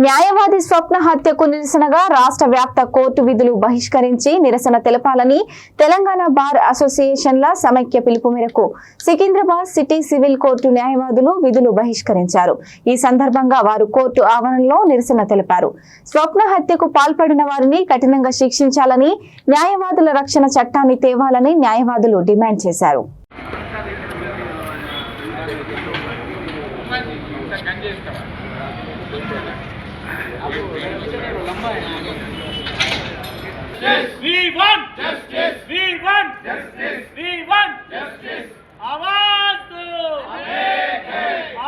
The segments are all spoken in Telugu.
న్యాయవాది స్వప్న హత్యకు నిరసనగా రాష్ట్ర వ్యాప్త కోర్టు విధులు బహిష్కరించి నిరసన తెలపాలని తెలంగాణ బార్ అసోసియేషన్ల సమైక్య పిలుపు మేరకు సికింద్రాబాద్ సిటీ సివిల్ కోర్టు న్యాయవాదులు విధులు బహిష్కరించారు. ఈ సందర్భంగా వారు కోర్టు ఆవరణలో నిరసన తెలిపారు. స్వప్న హత్యకు పాల్పడిన వారిని కఠినంగా శిక్షించాలని, న్యాయవాదుల రక్షణ చట్టాన్ని తేవాలని న్యాయవాదులు డిమాండ్ చేశారు. We want justice. We want justice. We want justice. आवाज दो.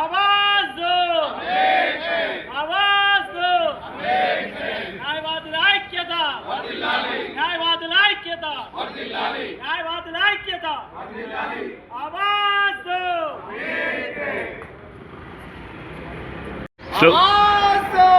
आवाज दो. आवाज दो. न्यायवाదుల ఐక్యత. न्यायवाదుల ఐక్యత. न्यायवाదుల ఐక్యత. आवाज दो. आवाज दो.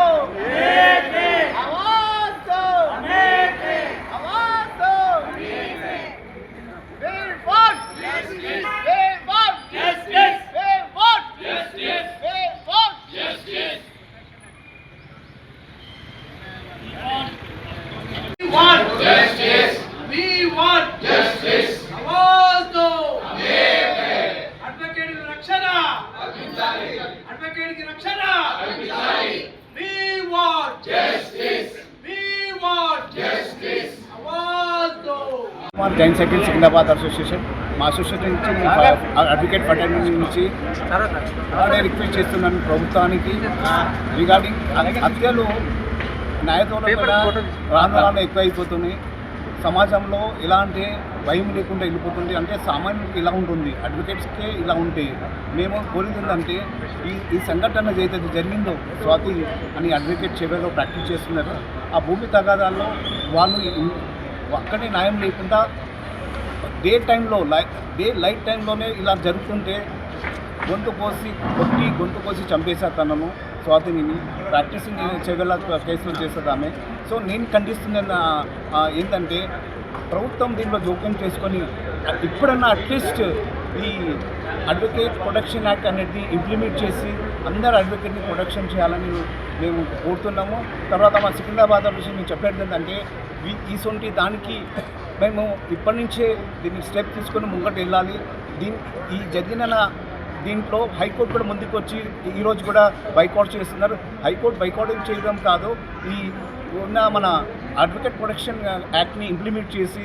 We want justice. आवाज दो. एडवोकेट की रक्षण. एडवोकेट की रक्षण. We want justice. We want justice. आवाज दो. जैन सेक्रेटरी सिकंदराबाद అసోసియేషన్ మా అసోసియేషన్ నుంచి అడ్వకేట్ ఫెడరేషన్ నుంచి రిక్వెస్ట్ చేస్తున్నాను ప్రభుత్వానికి రిగార్డింగ్ హత్యలు న్యాయస్థానంలో కూడా రాను ఎక్కువైపోతున్నాయి. సమాజంలో ఎలాంటి భయం లేకుండా వెళ్ళిపోతుంది. అంటే సామాన్యులకు ఇలా ఉంటుంది, అడ్వకేట్స్కే ఇలా ఉంటాయి. మేము కోరింది ఏంటంటే ఈ సంఘటన ఏదైతే జరిగిందో స్వాతి అని అడ్వకేట్ చివరిలో ప్రాక్టీస్ చేస్తున్నారు. ఆ భూమి తగాదాల్లో వాళ్ళు అక్కడే న్యాయం లేకుండా డే లైట్ టైంలోనే ఇలా జరుగుతుంటే గొంతు కోసి చంపేశారు తనను. స్వాతిని ప్రాక్టీసింగ్ చేయగల కేసులు చేస్తుంది ఆమె. సో నేను ఖండిస్తున్న ఏంటంటే ప్రభుత్వం దీంట్లో జోక్యం చేసుకొని ఇప్పుడన్నా అట్లీస్ట్ ఈ అడ్వకేట్ ప్రొటెక్షన్ యాక్ట్ అనేది ఇంప్లిమెంట్ చేసి అందరు అడ్వకేట్ని ప్రొటెక్షన్ చేయాలని మేము కోరుతున్నాము. తర్వాత మా సికింద్రాబాద్ విషయం మేము చెప్పేది ఏంటంటే ఈసొంటి దానికి మేము ఇప్పటి నుంచే దీన్ని స్టెప్ తీసుకొని ముంగట వెళ్ళాలి. ఈ జరిగిన దీంట్లో హైకోర్టు కూడా ముందుకు వచ్చి ఈరోజు కూడా బైకాట్ చేస్తున్నారు. హైకోర్టు బైకాట్ చేయడం కాదు, ఈ ఉన్న మన అడ్వకేట్ ప్రొటెక్షన్ యాక్ట్ని ఇంప్లిమెంట్ చేసి